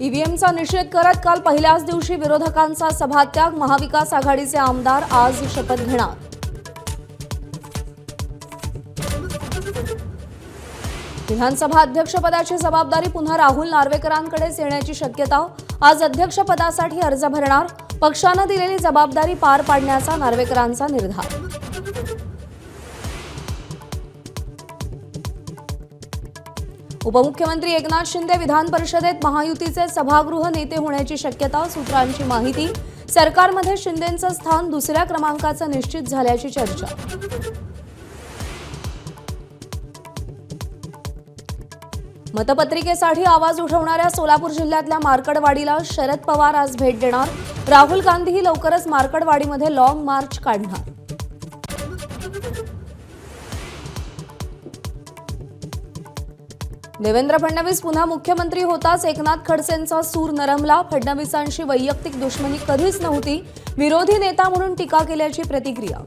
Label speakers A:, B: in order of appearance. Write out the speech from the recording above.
A: ईव्हीएमचा निषेध करत काल पहिल्याच दिवशी विरोधकांचा सभात्याग। महाविकास आघाडीचे आमदार आज शपथ घेणार। विधानसभा अध्यक्षपदाची जबाबदारी पुन्हा राहुल नार्वेकरांकडेच येण्याची शक्यता। आज अध्यक्षपदासाठी अर्ज भरणार। पक्षाने दिलेली जबाबदारी पार पाडण्याचा नार्वेकरांचा निर्धार। उपमुख्यमंत्री एकनाथ शिंदे विधान परिषदेत महायुतीचे सभागृह नेते होण्याची शक्यता। सूत्रांची माहिती, सरकारमध्ये शिंदेंचं स्थान दुसऱ्या क्रमांकाचं निश्चित झाल्याची चर्चा। मतपत्रिकेसाठी आवाज उठवणाऱ्या सोलापूर जिल्ह्यातल्या मार्कडवाडीला शरद पवार आज भेट देणार। राहुल गांधीही लवकरच मार्कडवाडीमध्ये लॉंग मार्च काढणार। देवेंद्र फडणवीस पुन्हा मुख्यमंत्री होताच एकनाथ खडसेंचा सूर नरमला। फडणवीसांशी वैयक्तिक दुश्मनी कधीच नव्हती, विरोधी नेता म्हणून टीका केल्याची प्रतिक्रिया।